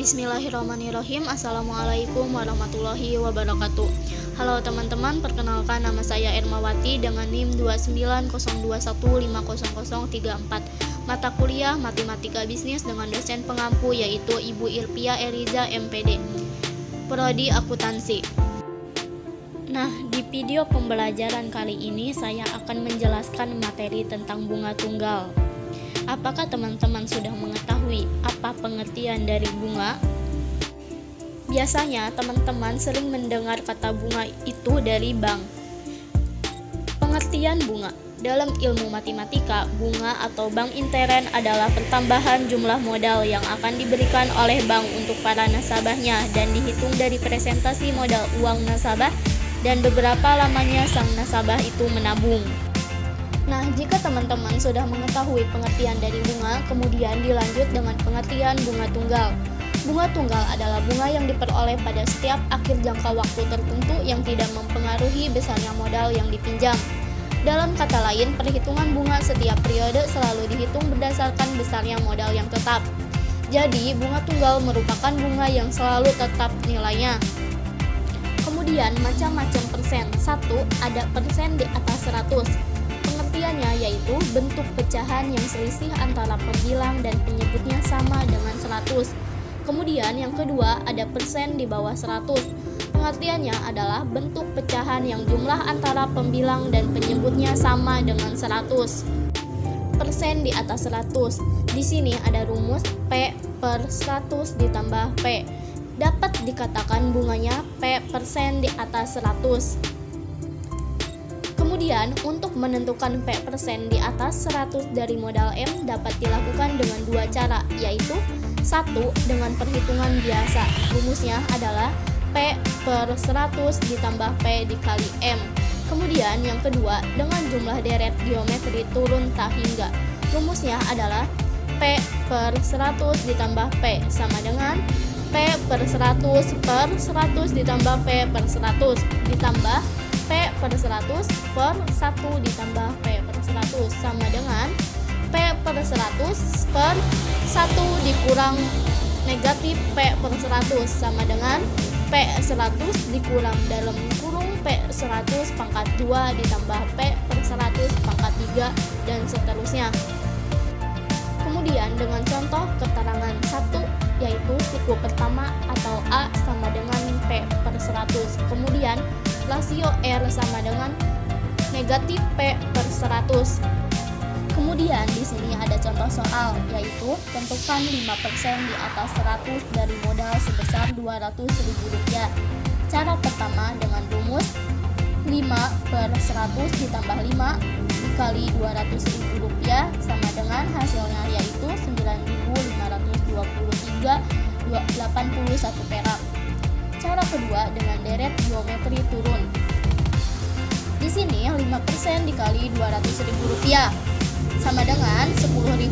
Bismillahirrahmanirrahim. Assalamualaikum warahmatullahi wabarakatuh. Halo teman-teman, perkenalkan nama saya Ermawati dengan NIM 29021500034. Mata kuliah Matematika Bisnis dengan dosen pengampu yaitu Ibu Irpia Eriza MPD, Prodi Akuntansi. Nah, di video pembelajaran kali ini saya akan menjelaskan materi tentang bunga tunggal. Apakah teman-teman sudah mengetahui apa pengertian dari bunga? Biasanya teman-teman sering mendengar kata bunga itu dari bank. Pengertian bunga dalam ilmu matematika, bunga atau bank intern adalah pertambahan jumlah modal yang akan diberikan oleh bank untuk para nasabahnya dan dihitung dari presentasi modal uang nasabah dan beberapa lamanya sang nasabah itu menabung. Nah, jika teman-teman sudah mengetahui pengertian dari bunga, kemudian dilanjut dengan pengertian bunga tunggal. Bunga tunggal adalah bunga yang diperoleh pada setiap akhir jangka waktu tertentu yang tidak mempengaruhi besarnya modal yang dipinjam. Dalam kata lain, perhitungan bunga setiap periode selalu dihitung berdasarkan besarnya modal yang tetap. Jadi, bunga tunggal merupakan bunga yang selalu tetap nilainya. Kemudian, macam-macam persen. 1. Ada persen di atas 100. Pengertiannya yaitu bentuk pecahan yang selisih antara pembilang dan penyebutnya sama dengan 100. Kemudian yang kedua ada persen di bawah 100. Pengertiannya adalah bentuk pecahan yang jumlah antara pembilang dan penyebutnya sama dengan 100. Persen di atas 100. Di sini ada rumus P per 100 ditambah P. Dapat dikatakan bunganya P persen di atas 100. Kemudian, untuk menentukan P persen di atas 100 dari modal M dapat dilakukan dengan dua cara, yaitu 1. Dengan perhitungan biasa. Rumusnya adalah P per 100 ditambah P dikali M. Kemudian, yang kedua, dengan jumlah deret geometri turun tak hingga. Rumusnya adalah P per 100 ditambah P sama dengan P per 100 ditambah P per 100 ditambah P per 100 per 1 ditambah P per 100 sama dengan P per 100 per 1 dikurang negatif P per 100 sama dengan P 100 dikurang dalam kurung P 100 pangkat 2 ditambah P per 100 pangkat 3 dan seterusnya. Kemudian dengan contoh keterangan 1 yaitu siku pertama atau A sama dengan P per 100. Kemudian rasio R sama dengan negatif P per 100. Kemudian di sini ada contoh soal yaitu tentukan 5% di atas 100 dari modal sebesar Rp200.000. Cara pertama dengan rumus 5 per 100 ditambah 5 dikali Rp200.000 sama dengan hasilnya yaitu 9.523,81 perak. Cara kedua dengan deret geometri turun. Di sini 5% dikali Rp200.000 sama dengan 10.000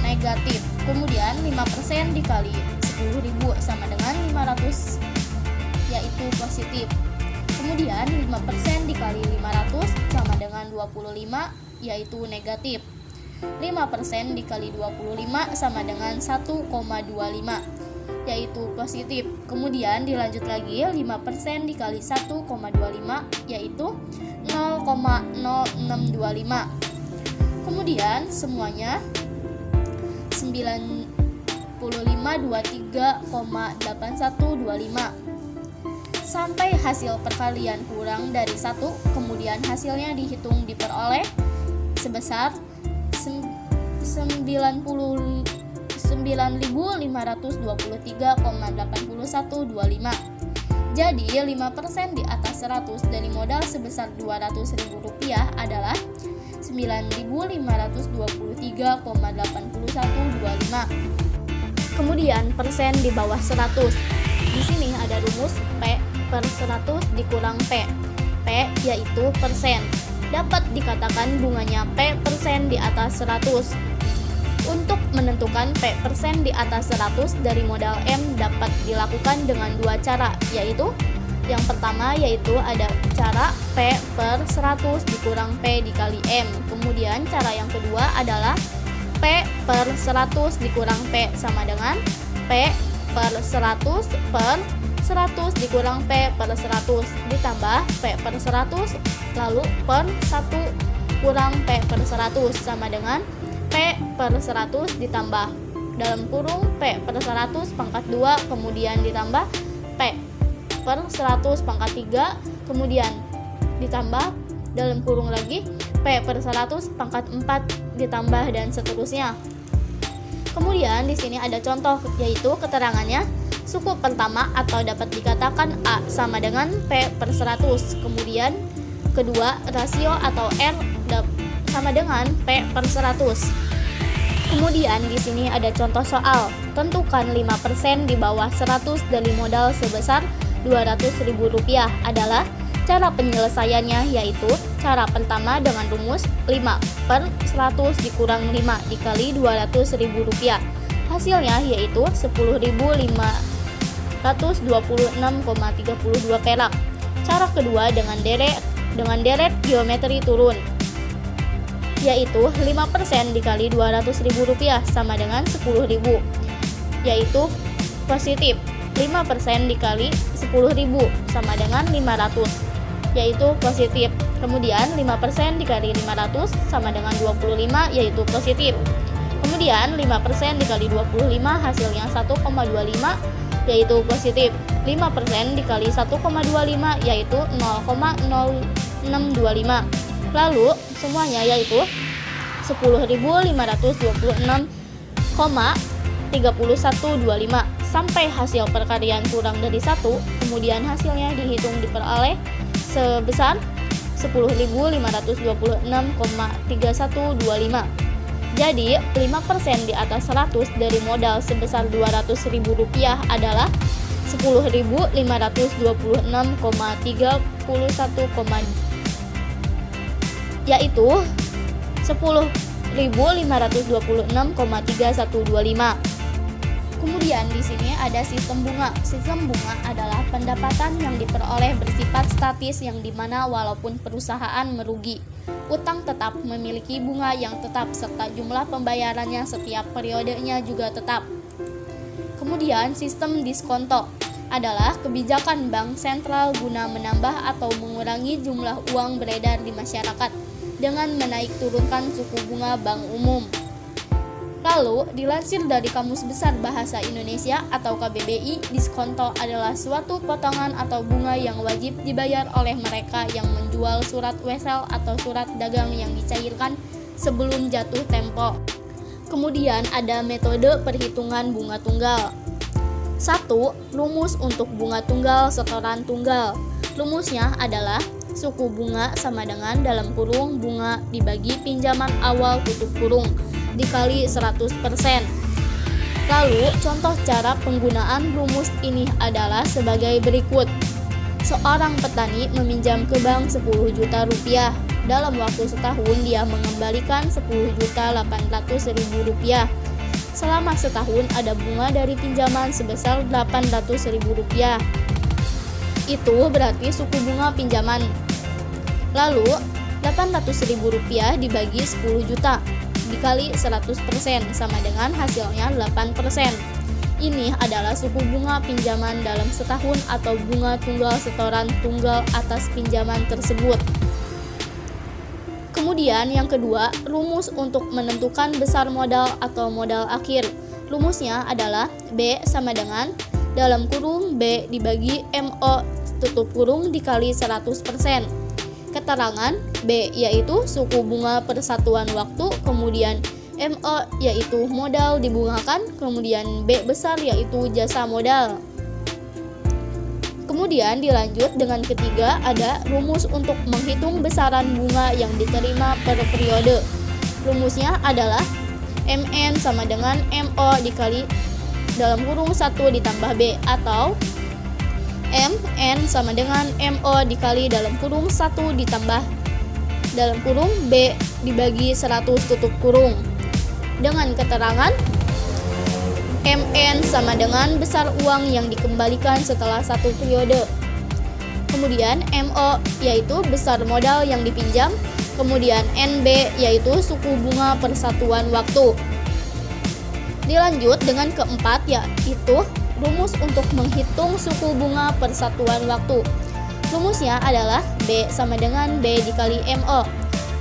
negatif. Kemudian 5% dikali 10.000 sama dengan 500 yaitu positif. Kemudian 5% dikali 500 sama dengan 25 yaitu negatif. 5% dikali 25 sama dengan 1,25 yaitu positif. Kemudian dilanjut lagi 5% dikali 1,25 yaitu 0,0625. Kemudian semuanya 9523,8125 sampai hasil perkalian kurang dari 1, kemudian hasilnya dihitung diperoleh sebesar 9.523,8125. Jadi 5% di atas 100 dari modal sebesar Rp200.000 adalah 9.523,8125. Kemudian persen di bawah 100. Di sini ada rumus P per 100 dikurang P. P yaitu persen. Dapat dikatakan bunganya P persen di atas 100. Untuk menentukan P persen di atas 100 dari modal M dapat dilakukan dengan dua cara, yaitu yang pertama yaitu ada cara P per 100 dikurang P dikali M. Kemudian cara yang kedua adalah P per 100 dikurang P sama dengan P per 100 per 100 dikurang P per 100 ditambah P per 100 lalu per 1 kurang P per 100 sama dengan P per 100 ditambah dalam kurung P per 100 pangkat 2 kemudian ditambah P per 100 pangkat 3 kemudian ditambah dalam kurung lagi P per 100 pangkat 4 ditambah dan seterusnya. Kemudian di sini ada contoh yaitu keterangannya suku pertama atau dapat dikatakan A sama dengan P per 100. Kemudian kedua rasio atau R sama dengan P per 100. Kemudian di sini ada contoh soal. Tentukan 5% di bawah 100 dari modal sebesar Rp200.000 adalah cara penyelesaiannya yaitu cara pertama dengan rumus 5 per 100 dikurang 5 dikali Rp200.000. Hasilnya yaitu 10.526,32 perak. Cara kedua dengan deret geometri turun yaitu 5% dikali Rp200.000 sama dengan 10.000 yaitu positif. 5% dikali 10.000 sama dengan 500 yaitu positif. Kemudian 5% dikali 500 sama dengan 25 yaitu positif. Kemudian 5% dikali 25 hasilnya 1,25 yaitu positif. 5% dikali 1,25 yaitu 0,0625. Lalu semuanya yaitu 10.526,3125 sampai hasil perkalian kurang dari 1, kemudian hasilnya dihitung diperoleh sebesar 10.526,3125. Jadi 5% di atas 100 dari modal sebesar Rp200.000 adalah 10.526,31, yaitu 10.526,3125. Kemudian di sini ada sistem bunga. Sistem bunga adalah pendapatan yang diperoleh bersifat statis yang dimana walaupun perusahaan merugi, utang tetap memiliki bunga yang tetap serta jumlah pembayarannya setiap periodenya juga tetap. Kemudian sistem diskonto adalah kebijakan bank sentral guna menambah atau mengurangi jumlah uang beredar di masyarakat dengan menaik turunkan suku bunga bank umum. Lalu, dilansir dari Kamus Besar Bahasa Indonesia atau KBBI, diskonto adalah suatu potongan atau bunga yang wajib dibayar oleh mereka yang menjual surat wesel atau surat dagang yang dicairkan sebelum jatuh tempo. Kemudian ada metode perhitungan bunga tunggal. 1. Rumus untuk bunga tunggal setoran tunggal. Rumusnya adalah suku bunga sama dengan dalam kurung bunga dibagi pinjaman awal tutup kurung dikali 100%. Lalu, contoh cara penggunaan rumus ini adalah sebagai berikut. Seorang petani meminjam ke bank 10 juta rupiah. Dalam waktu setahun dia mengembalikan 10.800.000 rupiah. Selama setahun ada bunga dari pinjaman sebesar 800.000 rupiah. Itu berarti suku bunga pinjaman. Lalu, 800.000 rupiah dibagi 10 juta. Dikali 100% sama dengan hasilnya 8%. Ini adalah suku bunga pinjaman dalam setahun atau bunga tunggal setoran tunggal atas pinjaman tersebut. Kemudian yang kedua, rumus untuk menentukan besar modal atau modal akhir. Rumusnya adalah B sama dengan dalam kurung B dibagi MO tutup kurung dikali 100%. Keterangan B yaitu suku bunga persatuan waktu, kemudian MO yaitu modal dibungakan, kemudian B besar yaitu jasa modal. Kemudian dilanjut dengan ketiga ada rumus untuk menghitung besaran bunga yang diterima per periode. Rumusnya adalah MN sama dengan MO dikali dalam kurung 1 ditambah B atau MN sama dengan MO dikali dalam kurung 1 ditambah dalam kurung B dibagi 100 tutup kurung. Dengan keterangan MN sama dengan besar uang yang dikembalikan setelah satu periode. Kemudian MO yaitu besar modal yang dipinjam Kemudian NB yaitu suku bunga per satuan waktu. Dilanjut dengan keempat yaitu rumus untuk menghitung suku bunga per satuan waktu. Rumusnya adalah B sama dengan B dikali MO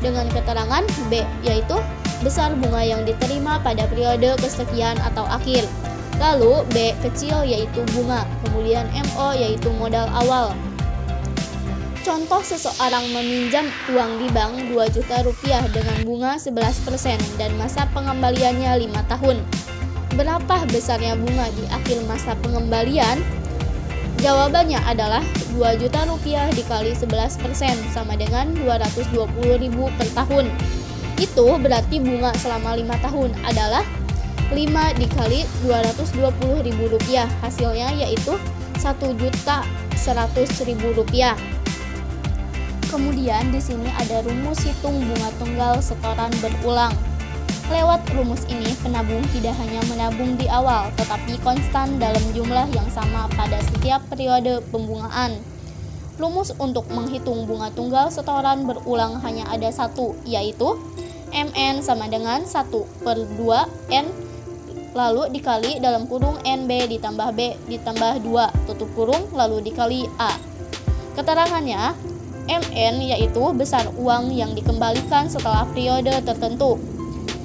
dengan keterangan B yaitu besar bunga yang diterima pada periode kesekian atau akhir. Lalu B kecil yaitu bunga, kemudian MO yaitu modal awal. Contoh seseorang meminjam uang di bank 2 juta rupiah dengan bunga 11% dan masa pengembaliannya 5 tahun. Berapa besarnya bunga di akhir masa pengembalian? Jawabannya adalah 2 juta rupiah dikali 11% sama dengan 220.000 per tahun. Itu berarti bunga selama 5 tahun adalah 5 dikali 220.000 rupiah. Hasilnya yaitu 1.100.000 rupiah. Kemudian di sini ada rumus hitung bunga tunggal setoran berulang. Lewat rumus ini, penabung tidak hanya menabung di awal, tetapi konstan dalam jumlah yang sama pada setiap periode pembungaan. Rumus untuk menghitung bunga tunggal setoran berulang hanya ada satu, yaitu MN sama dengan 1/2N lalu dikali dalam kurung NB ditambah B ditambah 2 tutup kurung lalu dikali A. Keterangannya, MN yaitu besar uang yang dikembalikan setelah periode tertentu.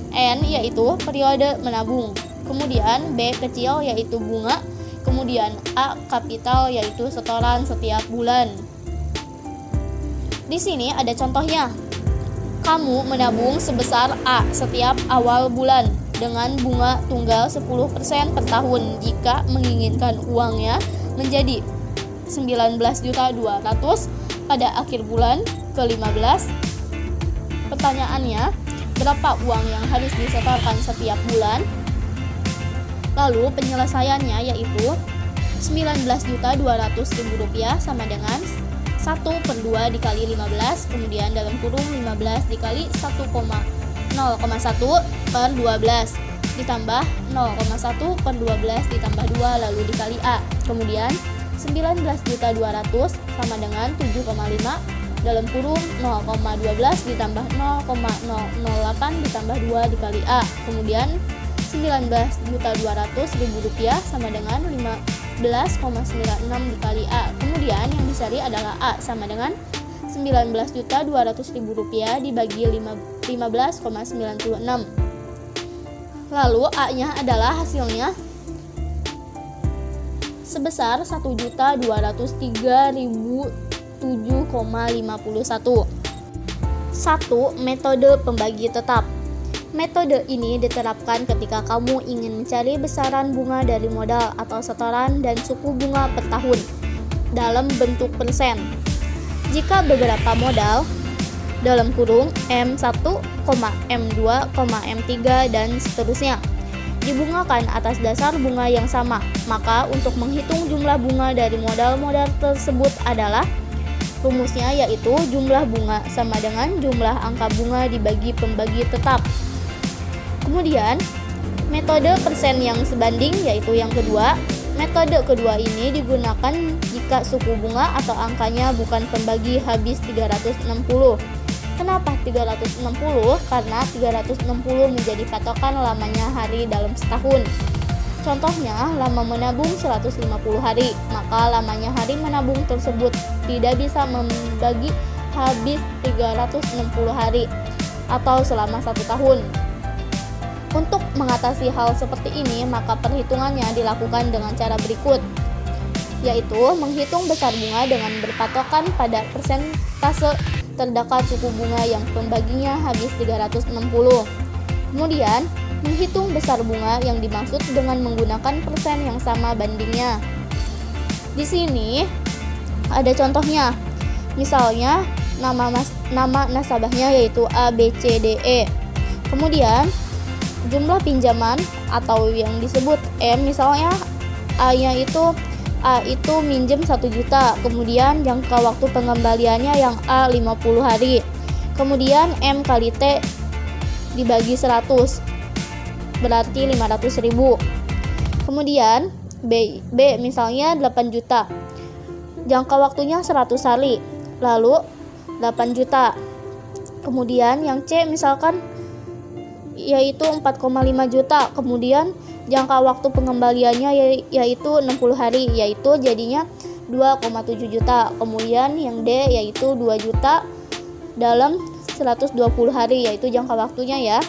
N yaitu periode menabung. Kemudian B kecil yaitu bunga. Kemudian A kapital yaitu setoran setiap bulan. Di sini ada contohnya. Kamu menabung sebesar A setiap awal bulan dengan bunga tunggal 10% per tahun jika menginginkan uangnya menjadi 19.200.000 pada akhir bulan ke-15. Pertanyaannya, berapa uang yang harus disetorkan setiap bulan? Lalu penyelesaiannya yaitu 19.200.000 rupiah sama dengan 1/2 dikali 15, kemudian dalam kurung 15 dikali 1,0,1 per 12 ditambah 0,1/12 ditambah 2 lalu dikali A. Kemudian 19.200 sama dengan 7,5 dalam kurung 0,12 ditambah 0,008 ditambah 2 dikali A. Kemudian 19.200.000 rupiah sama dengan 15,96 dikali A. Kemudian yang dicari adalah A sama dengan 19.200.000 rupiah dibagi 15,96. Lalu A-nya adalah hasilnya sebesar 1.203.007,51. 1. Metode pembagi tetap. Metode ini diterapkan ketika kamu ingin mencari besaran bunga dari modal atau setoran dan suku bunga per tahun dalam bentuk persen. Jika beberapa modal dalam kurung M1, M2, M3 dan seterusnya dibungakan atas dasar bunga yang sama, maka untuk menghitung jumlah bunga dari modal-modal tersebut adalah rumusnya yaitu jumlah bunga sama dengan jumlah angka bunga dibagi pembagi tetap. Kemudian metode persen yang sebanding yaitu yang kedua. Metode kedua ini digunakan jika suku bunga atau angkanya bukan pembagi habis 360. Kenapa 360? Karena 360 menjadi patokan lamanya hari dalam setahun. Contohnya, lama menabung 150 hari, maka lamanya hari menabung tersebut tidak bisa membagi habis 360 hari atau selama 1 tahun. Untuk mengatasi hal seperti ini, maka perhitungannya dilakukan dengan cara berikut, yaitu menghitung besar bunga dengan berpatokan pada persentase terdekat suku bunga yang pembaginya habis 360. Kemudian, menghitung besar bunga yang dimaksud dengan menggunakan persen yang sama bandingnya. Di sini ada contohnya. Misalnya, nama nasabahnya yaitu A, B, C, D, E. Kemudian, jumlah pinjaman atau yang disebut M, misalnya A itu minjem 1 juta, kemudian jangka waktu pengembaliannya yang A 50 hari. Kemudian M kali T dibagi 100 berarti 500.000. Kemudian B misalnya 8 juta. Jangka waktunya 100 hari. Lalu 8 juta Kemudian yang C misalkan yaitu 4,5 juta. Kemudian jangka waktu pengembaliannya yaitu 60 hari, yaitu jadinya 2,7 juta. Kemudian yang D yaitu 2 juta dalam 120 hari, yaitu jangka waktunya ya.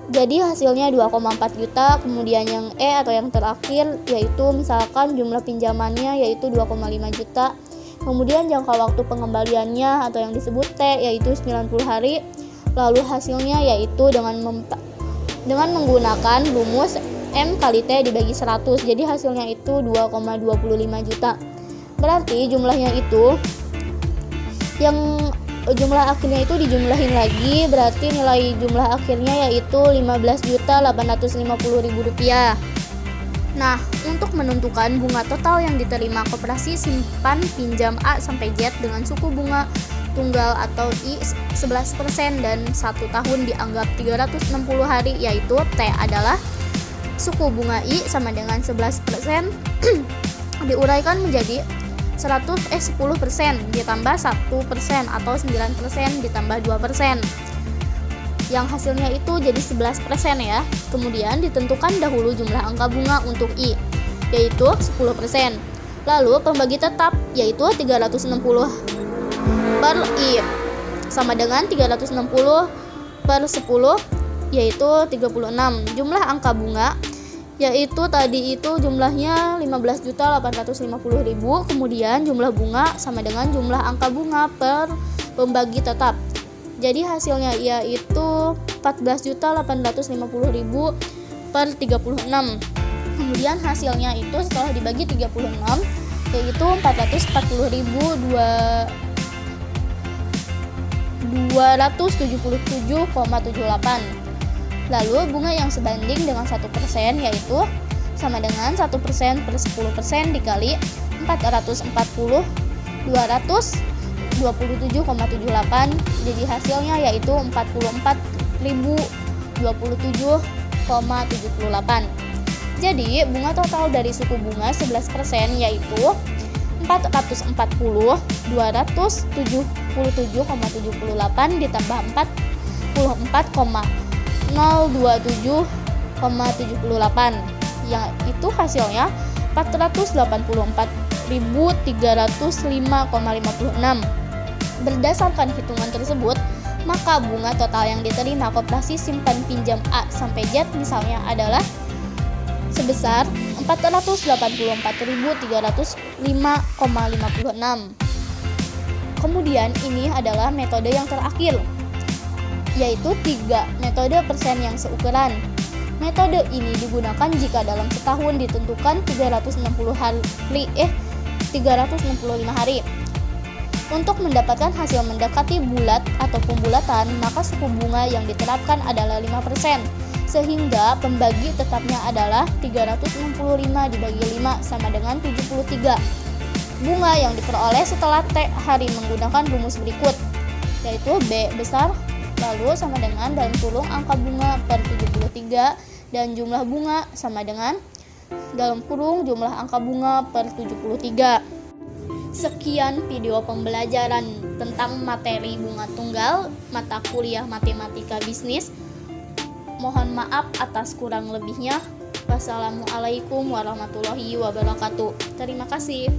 Jadi hasilnya 2,4 juta. Kemudian yang E atau yang terakhir yaitu misalkan jumlah pinjamannya yaitu 2,5 juta. Kemudian jangka waktu pengembaliannya atau yang disebut T yaitu 90 hari. Lalu hasilnya yaitu dengan menggunakan rumus M kali T dibagi 100. Jadi hasilnya itu 2,25 juta. Berarti jumlahnya itu yang jumlah akhirnya itu dijumlahin lagi, berarti nilai jumlah akhirnya yaitu Rp15.850.000. Nah, untuk menentukan bunga total yang diterima koperasi simpan pinjam A sampai Z dengan suku bunga tunggal atau I 11% dan 1 tahun dianggap 360 hari, yaitu T adalah suku bunga I sama dengan 11% diuraikan menjadi 10% ditambah 1% atau 9% ditambah 2%, yang hasilnya itu jadi 11% ya. Kemudian ditentukan dahulu jumlah angka bunga untuk I yaitu 10%. Lalu pembagi tetap yaitu 360 per I sama dengan 360 per 10 yaitu 36. Jumlah angka bunga yaitu tadi itu jumlahnya 15.850.000. Kemudian jumlah bunga sama dengan jumlah angka bunga per pembagi tetap. Jadi hasilnya yaitu 14.850.000 per 36. Kemudian hasilnya itu setelah dibagi 36 yaitu 440.277,78. Lalu bunga yang sebanding dengan 1% yaitu sama dengan 1% per 10% dikali 440.227,78. Jadi hasilnya yaitu 44.027,78. Jadi bunga total dari suku bunga 11% yaitu 440.277,78 ditambah 027,78 yang itu hasilnya 484.305,56. Berdasarkan hitungan tersebut, maka bunga total yang diterima koperasi simpan pinjam A sampai Z misalnya adalah sebesar 484.305,56. Kemudian ini adalah metode yang terakhir, yaitu 3 metode persen yang seukuran. Metode ini digunakan jika dalam setahun ditentukan 365 hari. Untuk mendapatkan hasil mendekati bulat atau pembulatan, maka suku bunga yang diterapkan adalah 5%, sehingga pembagi tetapnya adalah 365 dibagi 5 sama dengan 73. Bunga yang diperoleh setelah T hari menggunakan rumus berikut, yaitu B besar lalu sama dengan dalam kurung angka bunga per 73 dan jumlah bunga sama dengan dalam kurung jumlah angka bunga per 73. Sekian video pembelajaran tentang materi bunga tunggal mata kuliah matematika bisnis. Mohon maaf atas kurang lebihnya. Wassalamualaikum warahmatullahi wabarakatuh. Terima kasih.